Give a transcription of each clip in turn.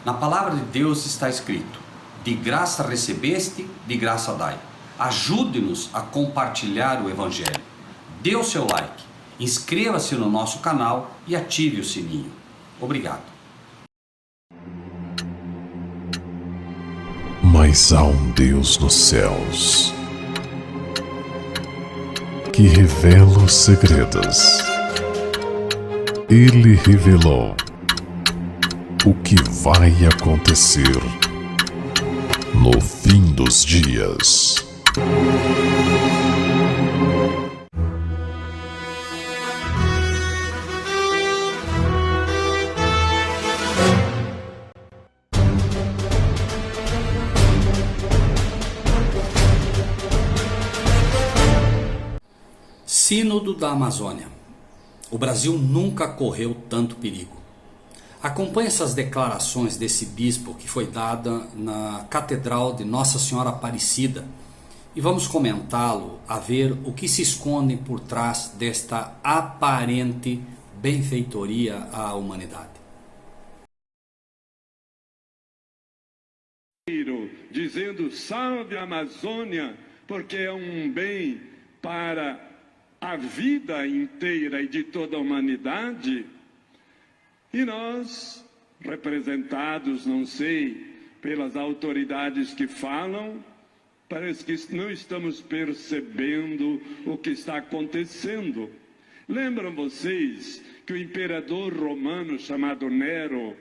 Na palavra de Deus está escrito: de graça recebeste, de graça dai. Ajude-nos a compartilhar o Evangelho. Dê o seu like, inscreva-se no nosso canal e ative o sininho. Obrigado. Mas há um Deus nos céus que revela os segredos. Ele revelou o que vai acontecer no fim dos dias. Sínodo da Amazônia. O Brasil nunca correu tanto perigo. Acompanhe essas declarações desse bispo que foi dada na Catedral de Nossa Senhora Aparecida e vamos comentá-lo a ver o que se esconde por trás desta aparente benfeitoria à humanidade. Dizendo: salve a Amazônia, porque é um bem para a vida inteira e de toda a humanidade. E nós, representados, não sei, pelas autoridades que falam, parece que não estamos percebendo o que está acontecendo. Lembram vocês que o imperador romano chamado Nero,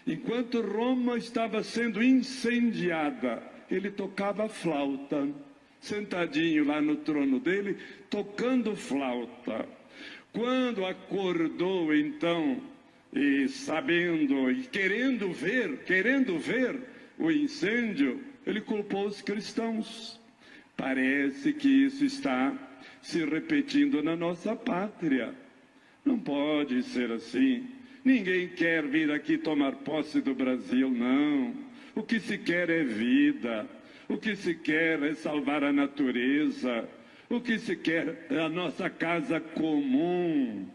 enquanto Roma estava sendo incendiada, ele tocava flauta, sentadinho lá no trono dele, tocando flauta. Quando acordou, então, e sabendo e querendo ver o incêndio, ele culpou os cristãos. Parece que isso está se repetindo na nossa pátria. Não pode ser assim. Ninguém quer vir aqui tomar posse do Brasil, não. O que se quer é vida. O que se quer é salvar a natureza. O que se quer é a nossa casa comum.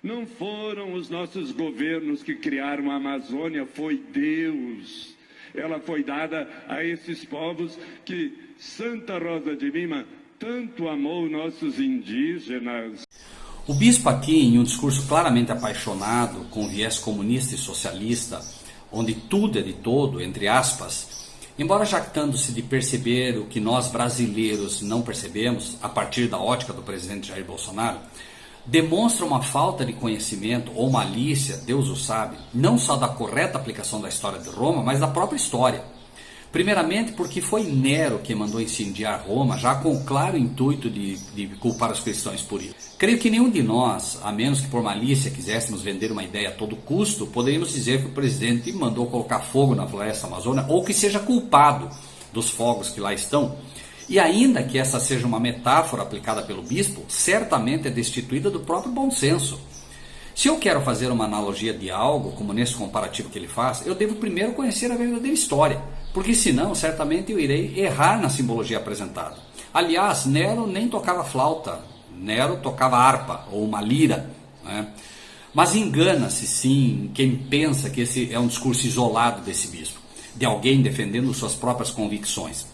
Não foram os nossos governos que criaram a Amazônia, foi Deus. Ela foi dada a esses povos que Santa Rosa de Lima tanto amou nossos indígenas. O bispo aqui, em um discurso claramente apaixonado, com viés comunista e socialista, onde tudo é de todo, entre aspas, embora jactando-se de perceber o que nós brasileiros não percebemos, a partir da ótica do presidente Jair Bolsonaro, demonstra uma falta de conhecimento ou malícia, Deus o sabe, não só da correta aplicação da história de Roma, mas da própria história. Primeiramente porque foi Nero que mandou incendiar Roma, já com o claro intuito de culpar os cristãos por isso. Creio que nenhum de nós, a menos que por malícia quiséssemos vender uma ideia a todo custo, poderíamos dizer que o presidente mandou colocar fogo na floresta amazônica ou que seja culpado dos fogos que lá estão. E ainda que essa seja uma metáfora aplicada pelo bispo, certamente é destituída do próprio bom senso. Se eu quero fazer uma analogia de algo, como nesse comparativo que ele faz, eu devo primeiro conhecer a verdadeira história, porque senão certamente eu irei errar na simbologia apresentada. Aliás, Nero nem tocava flauta, Nero tocava harpa ou uma lira, né? Mas engana-se sim quem pensa que esse é um discurso isolado desse bispo, de alguém defendendo suas próprias convicções.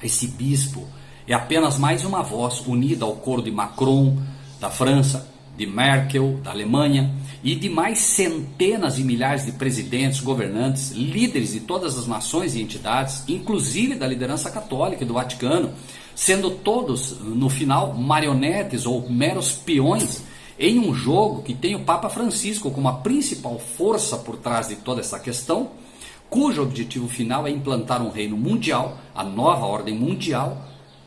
Esse bispo é apenas mais uma voz unida ao coro de Macron, da França, de Merkel, da Alemanha, e de mais centenas e milhares de presidentes, governantes, líderes de todas as nações e entidades, inclusive da liderança católica e do Vaticano, sendo todos, no final, marionetes ou meros peões em um jogo que tem o Papa Francisco como a principal força por trás de toda essa questão, cujo objetivo final é implantar um reino mundial, a nova ordem mundial,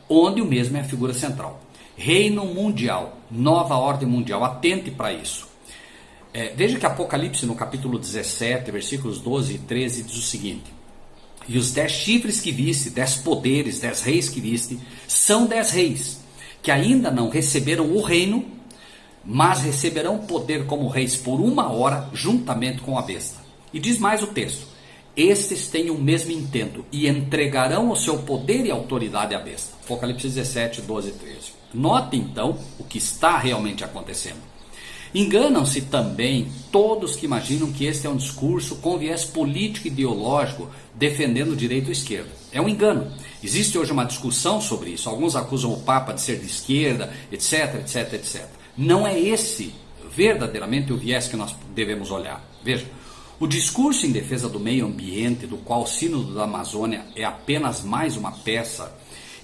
onde o mesmo é a figura central. Reino mundial, nova ordem mundial, atente para isso. Veja que Apocalipse, no capítulo 17, versículos 12 e 13, diz o seguinte: e os 10 chifres que viste, 10 poderes, 10 reis que viste, são 10 reis, que ainda não receberam o reino, mas receberão poder como reis por 1 hora, juntamente com a besta. E diz mais o texto: estes têm o mesmo intento e entregarão o seu poder e autoridade à besta. Apocalipse 17, 12 e 13. Note então o que está realmente acontecendo. Enganam-se também todos que imaginam que este é um discurso com viés político e ideológico defendendo o direito à esquerda. É um engano. Existe hoje uma discussão sobre isso. Alguns acusam o Papa de ser de esquerda, etc, etc, etc. Não é esse verdadeiramente o viés que nós devemos olhar. Veja, o discurso em defesa do meio ambiente, do qual o Sínodo da Amazônia é apenas mais uma peça,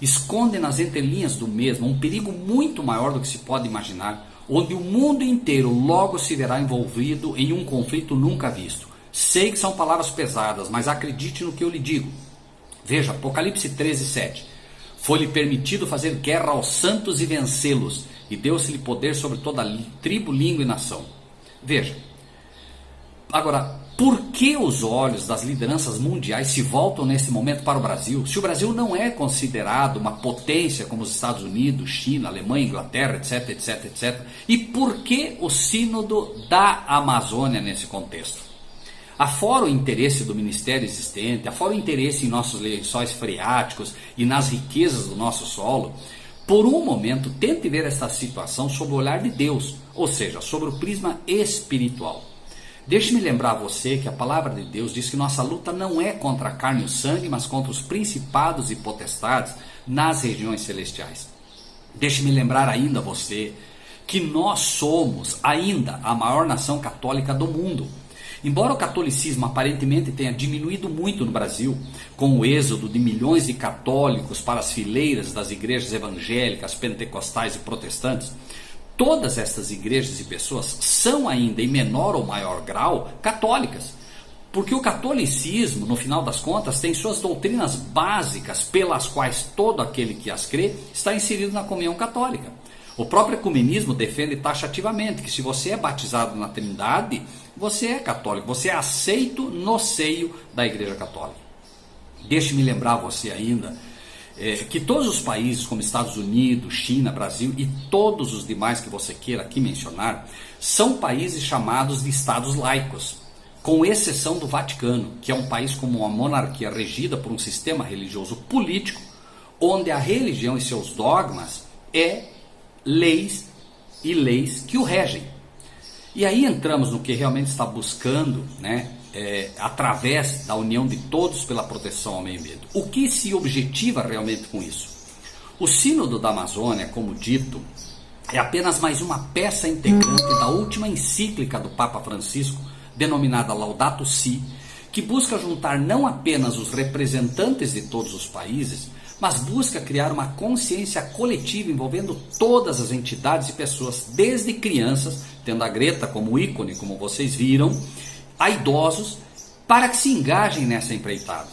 esconde nas entrelinhas do mesmo um perigo muito maior do que se pode imaginar, onde o mundo inteiro logo se verá envolvido em um conflito nunca visto. Sei que são palavras pesadas, mas acredite no que eu lhe digo. Veja, Apocalipse 13:7. Foi-lhe permitido fazer guerra aos santos e vencê-los, e deu-se-lhe poder sobre toda tribo, língua e nação. Veja, agora, por que os olhos das lideranças mundiais se voltam nesse momento para o Brasil? Se o Brasil não é considerado uma potência como os Estados Unidos, China, Alemanha, Inglaterra, etc, etc, etc. E por que o Sínodo da Amazônia nesse contexto? Afora o interesse do ministério existente, afora o interesse em nossos lençóis freáticos e nas riquezas do nosso solo, por um momento tente ver esta situação sob o olhar de Deus, ou seja, sobre o prisma espiritual. Deixe-me lembrar a você que a palavra de Deus diz que nossa luta não é contra a carne e o sangue, mas contra os principados e potestades nas regiões celestiais. Deixe-me lembrar ainda a você que nós somos ainda a maior nação católica do mundo. Embora o catolicismo aparentemente tenha diminuído muito no Brasil, com o êxodo de milhões de católicos para as fileiras das igrejas evangélicas, pentecostais e protestantes, todas estas igrejas e pessoas são ainda, em menor ou maior grau, católicas. Porque o catolicismo, no final das contas, tem suas doutrinas básicas pelas quais todo aquele que as crê está inserido na comunhão católica. O próprio ecumenismo defende taxativamente que se você é batizado na Trindade, você é católico, você é aceito no seio da Igreja Católica. Deixe-me lembrar a você ainda que todos os países como Estados Unidos, China, Brasil e todos os demais que você queira aqui mencionar, são países chamados de estados laicos, com exceção do Vaticano, que é um país como uma monarquia regida por um sistema religioso político, onde a religião e seus dogmas é leis e leis que o regem. E aí entramos no que realmente está buscando, através da união de todos pela proteção ao meio ambiente. O que se objetiva realmente com isso? O Sínodo da Amazônia, como dito, é apenas mais uma peça integrante da última encíclica do Papa Francisco, denominada Laudato Si, que busca juntar não apenas os representantes de todos os países, mas busca criar uma consciência coletiva envolvendo todas as entidades e pessoas, desde crianças, tendo a Greta como ícone, como vocês viram, a idosos, para que se engajem nessa empreitada.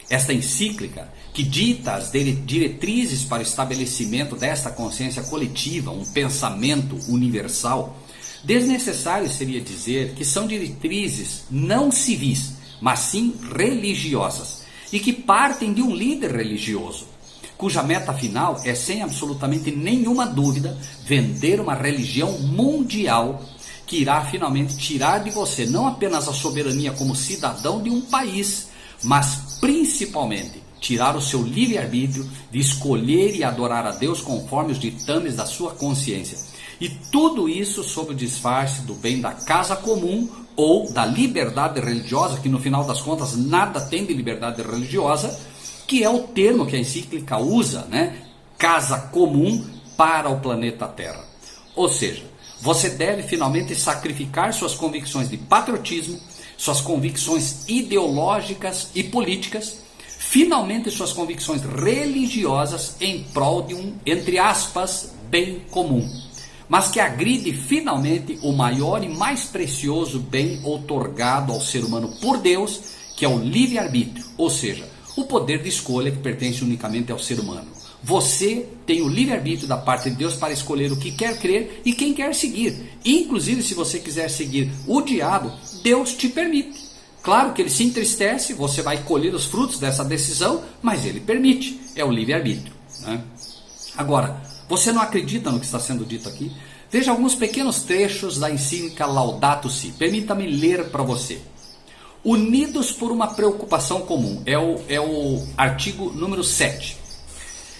Esta encíclica, que dita as diretrizes para o estabelecimento desta consciência coletiva, um pensamento universal, desnecessário seria dizer que são diretrizes não civis, mas sim religiosas, e que partem de um líder religioso, cuja meta final é, sem absolutamente nenhuma dúvida, vender uma religião mundial que irá finalmente tirar de você não apenas a soberania como cidadão de um país, mas principalmente tirar o seu livre-arbítrio de escolher e adorar a Deus conforme os ditames da sua consciência. E tudo isso sob o disfarce do bem da casa comum ou da liberdade religiosa, que no final das contas nada tem de liberdade religiosa, que é o termo que a encíclica usa, casa comum para o planeta Terra. Ou seja, você deve finalmente sacrificar suas convicções de patriotismo, suas convicções ideológicas e políticas, finalmente suas convicções religiosas em prol de um, entre aspas, bem comum, mas que agride finalmente o maior e mais precioso bem outorgado ao ser humano por Deus, que é o livre-arbítrio, ou seja, o poder de escolha que pertence unicamente ao ser humano. Você tem o livre-arbítrio da parte de Deus para escolher o que quer crer e quem quer seguir. Inclusive, se você quiser seguir o diabo, Deus te permite. Claro que ele se entristece, você vai colher os frutos dessa decisão, mas ele permite. É o livre-arbítrio. Agora, você não acredita no que está sendo dito aqui? Veja alguns pequenos trechos da encíclica Laudato Si. Permita-me ler para você. Unidos por uma preocupação comum. É o artigo número 7.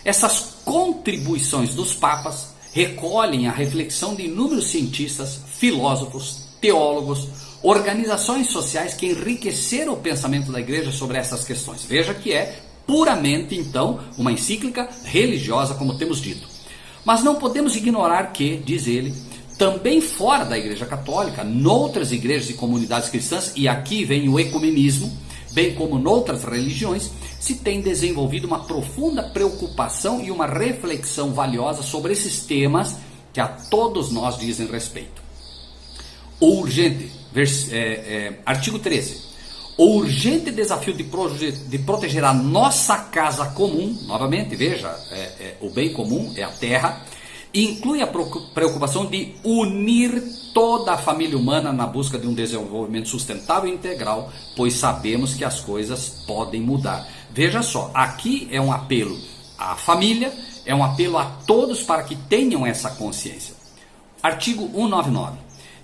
Essas contribuições dos papas recolhem a reflexão de inúmeros cientistas, filósofos, teólogos, organizações sociais que enriqueceram o pensamento da igreja sobre essas questões. Veja que é puramente, então, uma encíclica religiosa, como temos dito. Mas não podemos ignorar que, diz ele, também fora da Igreja Católica, noutras igrejas e comunidades cristãs, e aqui vem o ecumenismo, bem como noutras religiões, se tem desenvolvido uma profunda preocupação e uma reflexão valiosa sobre esses temas que a todos nós dizem respeito. O urgente, artigo 13, o urgente desafio de proteger a nossa casa comum, novamente, veja, o bem comum é a terra, inclui a preocupação de unir toda a família humana na busca de um desenvolvimento sustentável e integral, pois sabemos que as coisas podem mudar. Veja só, aqui é um apelo à família, é um apelo a todos para que tenham essa consciência. Artigo 199.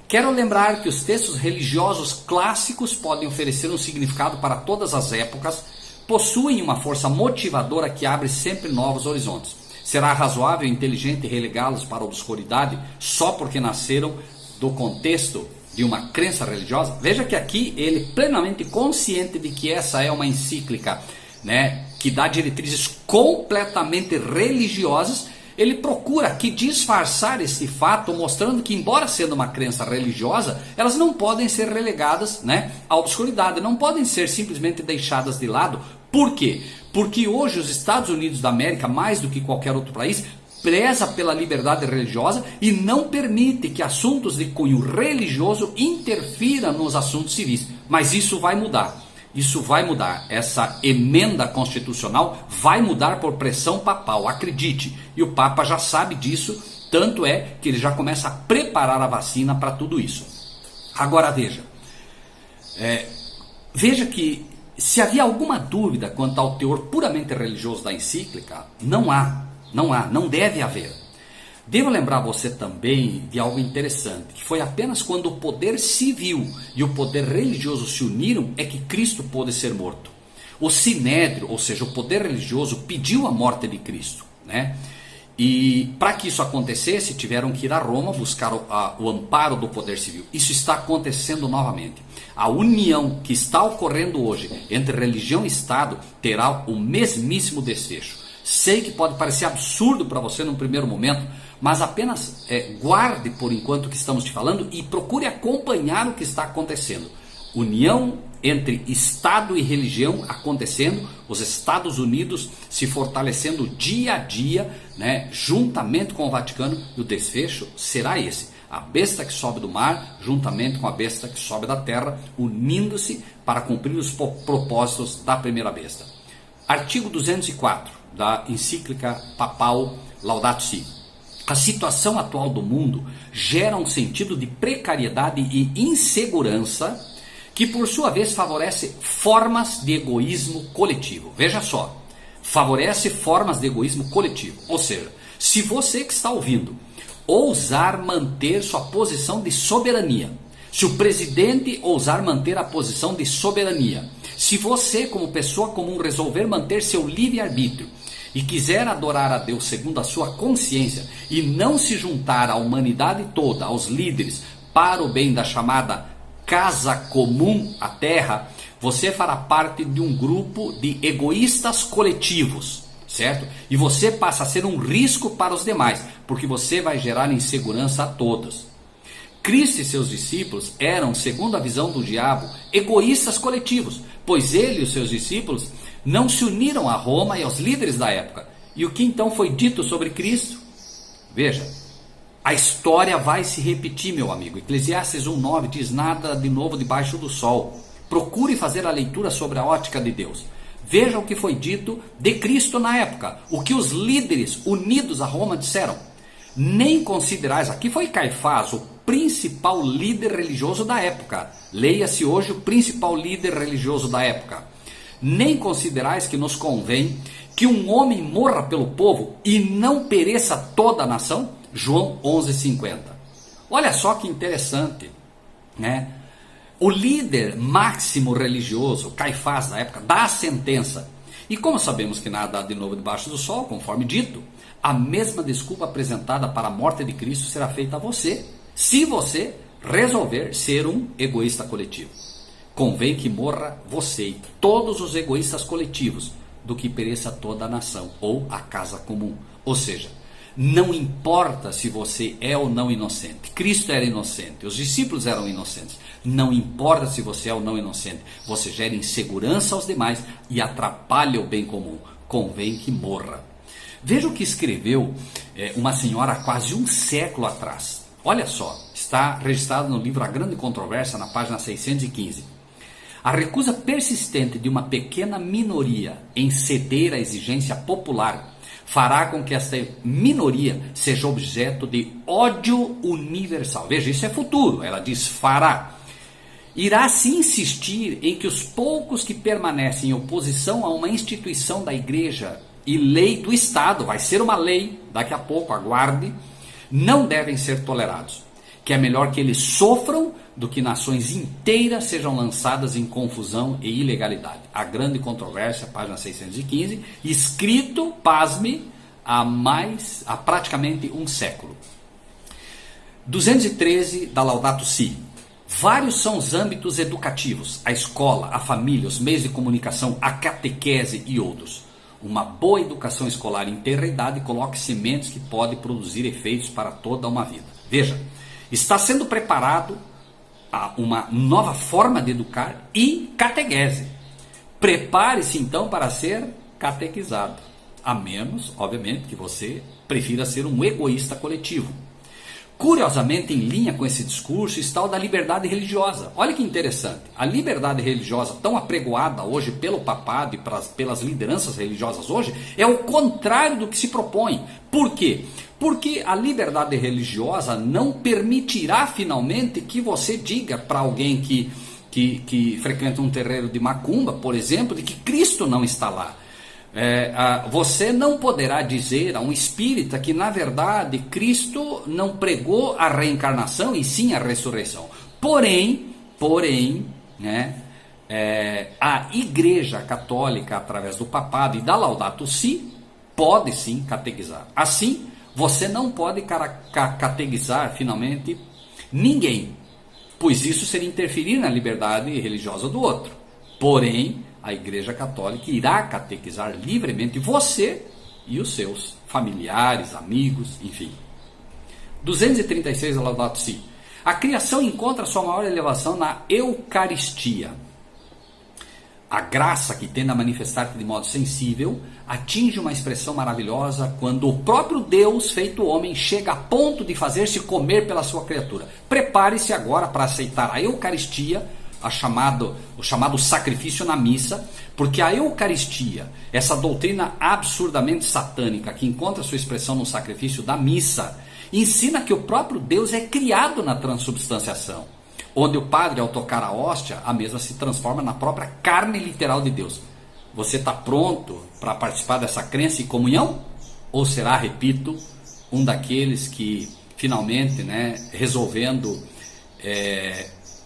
Quero lembrar que os textos religiosos clássicos podem oferecer um significado para todas as épocas, possuem uma força motivadora que abre sempre novos horizontes. Será razoável e inteligente relegá-los para a obscuridade só porque nasceram do contexto de uma crença religiosa? Veja que aqui ele plenamente consciente de que essa é uma encíclica, né, que dá diretrizes completamente religiosas. Ele procura aqui disfarçar esse fato, mostrando que, embora sendo uma crença religiosa, elas não podem ser relegadas, né, à obscuridade, não podem ser simplesmente deixadas de lado. Por quê? Porque hoje os Estados Unidos da América, mais do que qualquer outro país, preza pela liberdade religiosa e não permite que assuntos de cunho religioso interfiram nos assuntos civis. Mas isso vai mudar. Isso vai mudar. Essa emenda constitucional vai mudar por pressão papal, acredite. E o Papa já sabe disso, tanto é que ele já começa a preparar a vacina para tudo isso. Agora veja que se havia alguma dúvida quanto ao teor puramente religioso da encíclica, não deve haver. Devo lembrar você também de algo interessante, que foi apenas quando o poder civil e o poder religioso se uniram é que Cristo pôde ser morto. O Sinédrio, ou seja, o poder religioso, pediu a morte de Cristo, né? E para que isso acontecesse, tiveram que ir a Roma buscar o amparo do poder civil. Isso está acontecendo novamente. A união que está ocorrendo hoje entre religião e Estado terá o mesmíssimo desfecho. Sei que pode parecer absurdo para você num primeiro momento, mas apenas guarde por enquanto o que estamos te falando e procure acompanhar o que está acontecendo. União entre Estado e religião acontecendo, os Estados Unidos se fortalecendo dia a dia, né, juntamente com o Vaticano, e o desfecho será esse: a besta que sobe do mar, juntamente com a besta que sobe da terra, unindo-se para cumprir os propósitos da primeira besta. Artigo 204 da encíclica papal Laudato Si. A situação atual do mundo gera um sentido de precariedade e insegurança que, por sua vez, favorece formas de egoísmo coletivo. Veja só, favorece formas de egoísmo coletivo. Ou seja, se você que está ouvindo ousar manter sua posição de soberania, se o presidente ousar manter a posição de soberania, se você, como pessoa comum, resolver manter seu livre-arbítrio e quiser adorar a Deus segundo a sua consciência e não se juntar à humanidade toda, aos líderes, para o bem da chamada casa comum, a terra, você fará parte de um grupo de egoístas coletivos, certo? E você passa a ser um risco para os demais, porque você vai gerar insegurança a todos. Cristo e seus discípulos eram, segundo a visão do diabo, egoístas coletivos, pois ele e os seus discípulos não se uniram a Roma e aos líderes da época. E o que então foi dito sobre Cristo? Veja, a história vai se repetir, meu amigo. Eclesiastes 1:9 diz: nada de novo debaixo do sol. Procure fazer a leitura sobre a ótica de Deus. Veja o que foi dito de Cristo na época, o que os líderes unidos a Roma disseram. Nem considerais, aqui foi Caifás, o principal líder religioso da época. Leia-se hoje o principal líder religioso da época. Nem considerais que nos convém que um homem morra pelo povo e não pereça toda a nação? João 11:50. Olha só que interessante, né? O líder máximo religioso, Caifás da época, dá a sentença E como sabemos que nada há de novo debaixo do sol, conforme dito, a mesma desculpa apresentada para a morte de Cristo será feita a você, se você resolver ser um egoísta coletivo. Convém que morra você e todos os egoístas coletivos, do que pereça toda a nação ou a casa comum. Ou seja, não importa se você é ou não inocente. Cristo era inocente, os discípulos eram inocentes. Não importa se você é ou não inocente. Você gera insegurança aos demais e atrapalha o bem comum. Convém que morra. Veja o que escreveu uma senhora há quase um século atrás. Olha só, está registrado no livro A Grande Controvérsia, na página 615. A recusa persistente de uma pequena minoria em ceder à exigência popular fará com que esta minoria seja objeto de ódio universal. Veja, isso é futuro, ela diz fará. Irá se insistir em que os poucos que permanecem em oposição a uma instituição da igreja e lei do Estado, vai ser uma lei, daqui a pouco, aguarde, não devem ser tolerados. Que é melhor que eles sofram do que nações inteiras sejam lançadas em confusão e ilegalidade. A Grande Controvérsia, página 615, escrito, pasme, há praticamente um século. 213 da Laudato Si. Vários são os âmbitos educativos, a escola, a família, os meios de comunicação, a catequese e outros. Uma boa educação escolar em tenra idade coloca sementes que podem produzir efeitos para toda uma vida. Veja, está sendo preparado uma nova forma de educar e catequese. Prepare-se então para ser catequizado, a menos, obviamente, que você prefira ser um egoísta coletivo. Curiosamente, em linha com esse discurso está o da liberdade religiosa. Olha que interessante, a liberdade religiosa tão apregoada hoje pelo papado e pelas lideranças religiosas hoje, é o contrário do que se propõe. Por quê? Porque a liberdade religiosa não permitirá finalmente que você diga para alguém que frequenta um terreiro de macumba, por exemplo, de que Cristo não está lá. Você não poderá dizer a um espírita que na verdade Cristo não pregou a reencarnação e sim a ressurreição. Porém, a Igreja Católica, através do papado e da Laudato Si, pode sim catequizar. Assim, você não pode catequizar finalmente ninguém, pois isso seria interferir na liberdade religiosa do outro. Porém, a Igreja Católica irá catequizar livremente você e os seus familiares, amigos, enfim. 236 da Laudato Si. A criação encontra sua maior elevação na Eucaristia. A graça que tende a manifestar-se de modo sensível atinge uma expressão maravilhosa quando o próprio Deus, feito homem, chega a ponto de fazer-se comer pela sua criatura. Prepare-se agora para aceitar a Eucaristia, o chamado sacrifício na missa, porque a Eucaristia, essa doutrina absurdamente satânica que encontra sua expressão no sacrifício da missa, ensina que o próprio Deus é criado na transubstanciação, onde o padre, ao tocar a hóstia, a mesma se transforma na própria carne literal de Deus. Você está pronto para participar dessa crença e comunhão? Ou será, repito, um daqueles que finalmente, resolvendo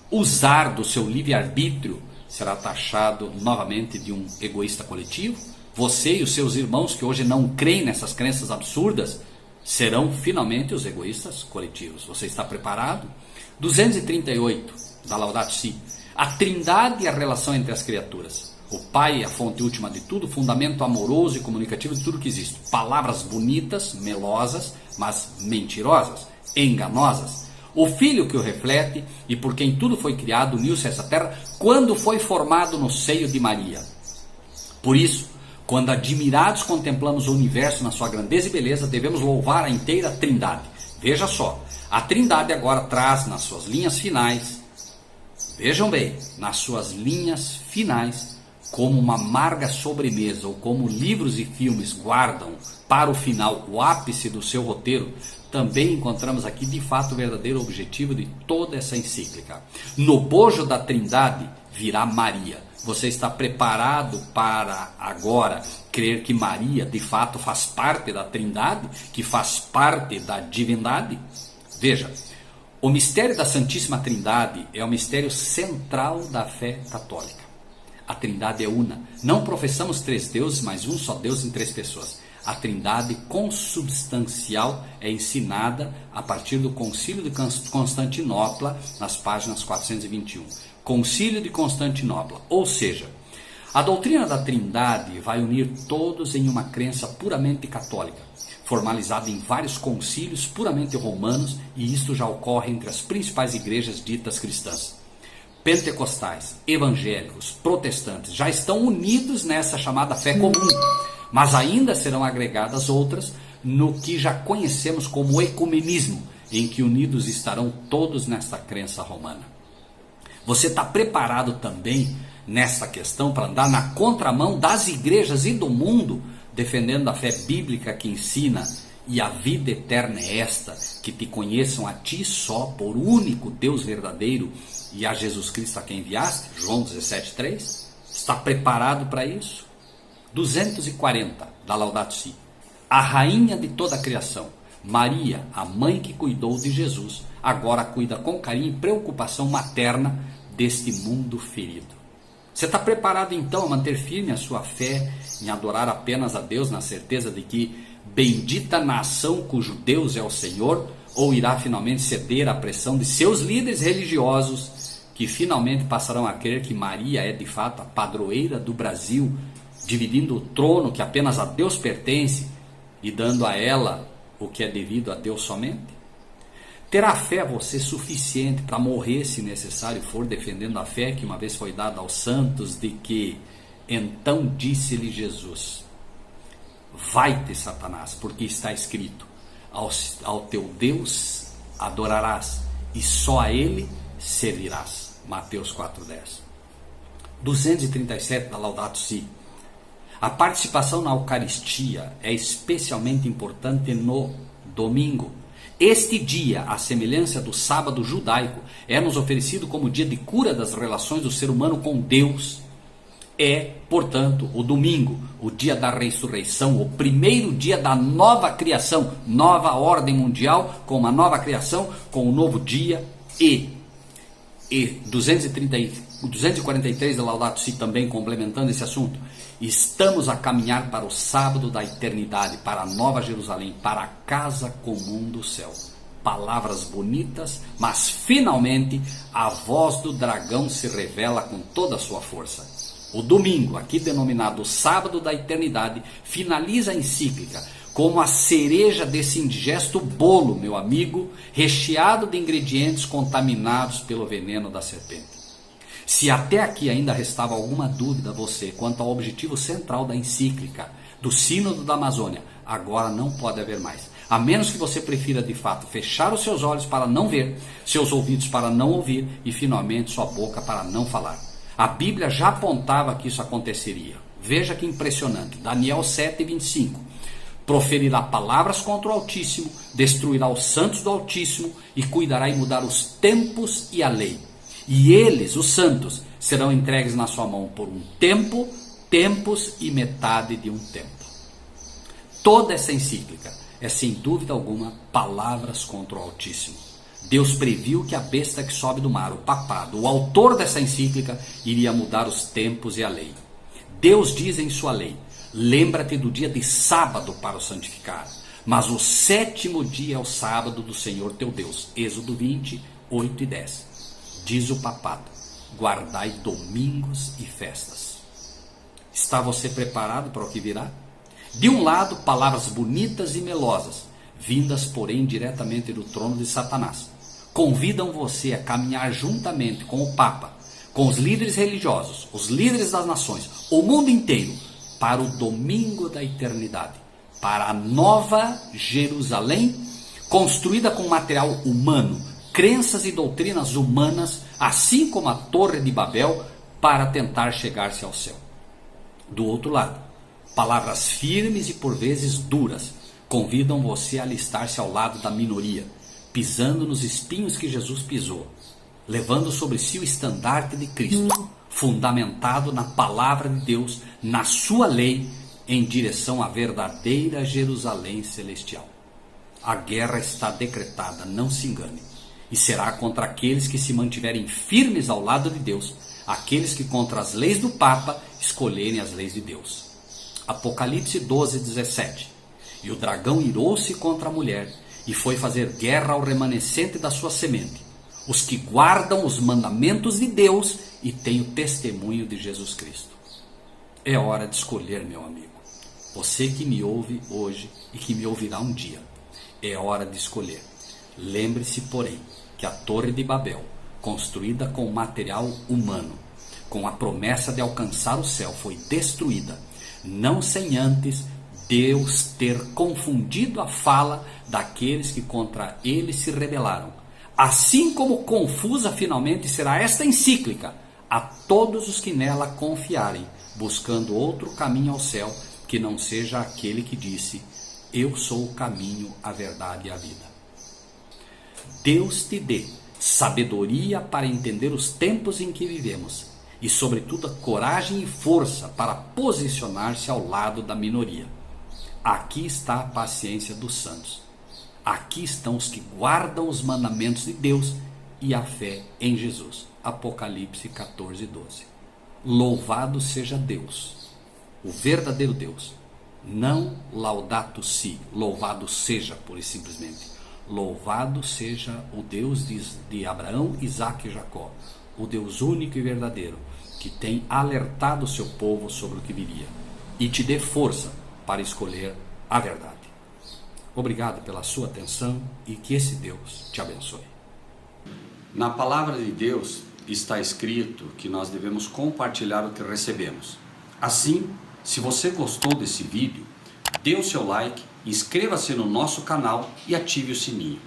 usar do seu livre-arbítrio, será taxado novamente de um egoísta coletivo? Você e os seus irmãos que hoje não creem nessas crenças absurdas serão finalmente os egoístas coletivos. Você está preparado? 238 da Laudato Si. A trindade e a relação entre as criaturas. O Pai é a fonte última de tudo, fundamento amoroso e comunicativo de tudo que existe. Palavras bonitas, melosas, mas mentirosas, enganosas. O Filho que o reflete e por quem tudo foi criado uniu-se a essa terra quando foi formado no seio de Maria. Por isso, quando admirados contemplamos o universo na sua grandeza e beleza, devemos louvar a inteira Trindade. Veja só, a Trindade agora traz nas suas linhas finais, vejam bem, nas suas linhas finais, como uma amarga sobremesa ou como livros e filmes guardam para o final o ápice do seu roteiro, também encontramos aqui de fato o verdadeiro objetivo de toda essa encíclica. No bojo da Trindade virá Maria. Você está preparado para agora crer que Maria de fato faz parte da Trindade, que faz parte da divindade? Veja, o mistério da Santíssima Trindade é o mistério central da fé católica. A Trindade é una. Não professamos três deuses, mas um só Deus em três pessoas. A Trindade consubstancial é ensinada a partir do Concílio de Constantinopla, nas páginas 421. Concílio de Constantinopla, ou seja, a doutrina da Trindade vai unir todos em uma crença puramente católica, formalizada em vários concílios puramente romanos, e isto já ocorre entre as principais igrejas ditas cristãs. Pentecostais, evangélicos, protestantes já estão unidos nessa chamada fé comum, mas ainda serão agregadas outras no que já conhecemos como ecumenismo, em que unidos estarão todos nesta crença romana. Você está preparado também nesta questão para andar na contramão das igrejas e do mundo, defendendo a fé bíblica que ensina e a vida eterna é esta, que te conheçam a ti só, por único Deus verdadeiro, e a Jesus Cristo a quem enviaste? João 17,3. Está preparado para isso? 240 da Laudato Si. A rainha de toda a criação, Maria, a mãe que cuidou de Jesus, agora cuida com carinho e preocupação materna deste mundo ferido. Você está preparado então a manter firme a sua fé em adorar apenas a Deus, na certeza de que bendita nação cujo Deus é o Senhor, ou irá finalmente ceder à pressão de seus líderes religiosos, que finalmente passarão a crer que Maria é de fato a padroeira do Brasil, dividindo o trono que apenas a Deus pertence e dando a ela o que é devido a Deus somente? Terá fé você suficiente para morrer, se necessário for, defendendo a fé que uma vez foi dada aos santos, de que então disse-lhe Jesus: vai-te, Satanás, porque está escrito, ao teu Deus adorarás e só a ele servirás. Mateus 4,10. 237 da Laudato Si. A participação na Eucaristia é especialmente importante no domingo. Este dia, à semelhança do sábado judaico, é nos oferecido como dia de cura das relações do ser humano com Deus. É, portanto, o domingo, o dia da ressurreição, o primeiro dia da nova criação, nova ordem mundial, com uma nova criação, com um novo dia, e 243 da Laudato Si também complementando esse assunto. Estamos a caminhar para o sábado da eternidade, para a Nova Jerusalém, para a casa comum do céu. Palavras bonitas, mas finalmente a voz do dragão se revela com toda a sua força. O domingo, aqui denominado sábado da eternidade, finaliza a encíclica como a cereja desse indigesto bolo, meu amigo, recheado de ingredientes contaminados pelo veneno da serpente. Se até aqui ainda restava alguma dúvida a você quanto ao objetivo central da encíclica, do Sínodo da Amazônia, agora não pode haver mais. A menos que você prefira de fato fechar os seus olhos para não ver, seus ouvidos para não ouvir e finalmente sua boca para não falar. A Bíblia já apontava que isso aconteceria. Veja que impressionante. Daniel 7,25. Proferirá palavras contra o Altíssimo, destruirá os santos do Altíssimo e cuidará em mudar os tempos e a lei. E eles, os santos, serão entregues na sua mão por um tempo, tempos e metade de um tempo. Toda essa encíclica é, sem dúvida alguma, palavras contra o Altíssimo. Deus previu que a besta que sobe do mar, o papado, o autor dessa encíclica, iria mudar os tempos e a lei. Deus diz em sua lei: lembra-te do dia de sábado para o santificar, mas o sétimo dia é o sábado do Senhor teu Deus. Êxodo 20, 8 e 10. Diz o papado: guardai domingos e festas. Está você preparado para o que virá? De um lado, palavras bonitas e melosas, vindas, porém, diretamente do trono de Satanás, convidam você a caminhar juntamente com o Papa, com os líderes religiosos, os líderes das nações, o mundo inteiro, para o domingo da eternidade, para a nova Jerusalém, construída com material humano, crenças e doutrinas humanas, assim como a Torre de Babel, para tentar chegar-se ao céu. Do outro lado, palavras firmes e por vezes duras convidam você a alistar-se ao lado da minoria, pisando nos espinhos que Jesus pisou, levando sobre si o estandarte de Cristo, fundamentado na palavra de Deus, na sua lei, em direção à verdadeira Jerusalém celestial. A guerra está decretada, não se engane, e será contra aqueles que se mantiverem firmes ao lado de Deus, aqueles que contra as leis do Papa escolherem as leis de Deus. Apocalipse 12:17. E o dragão irou-se contra a mulher e foi fazer guerra ao remanescente da sua semente, os que guardam os mandamentos de Deus e têm o testemunho de Jesus Cristo. É hora de escolher, meu amigo. Você que me ouve hoje e que me ouvirá um dia. É hora de escolher. Lembre-se, porém, que a Torre de Babel, construída com material humano, com a promessa de alcançar o céu, foi destruída, não sem antes Deus ter confundido a fala daqueles que contra ele se rebelaram. Assim como confusa finalmente será esta encíclica a todos os que nela confiarem, buscando outro caminho ao céu que não seja aquele que disse: eu sou o caminho, a verdade e a vida. Deus te dê sabedoria para entender os tempos em que vivemos e, sobretudo, a coragem e força para posicionar-se ao lado da minoria. Aqui está a paciência dos santos. Aqui estão os que guardam os mandamentos de Deus e a fé em Jesus. Apocalipse 14:12. Louvado seja Deus, o verdadeiro Deus. Não laudato si, louvado seja, pura e simplesmente. Louvado seja o Deus de Abraão, Isaque e Jacó, o Deus único e verdadeiro, que tem alertado o seu povo sobre o que viria e te dê força para escolher a verdade. Obrigado pela sua atenção e que esse Deus te abençoe. Na palavra de Deus está escrito que nós devemos compartilhar o que recebemos. Assim, se você gostou desse vídeo, dê o seu like, inscreva-se no nosso canal e ative o sininho.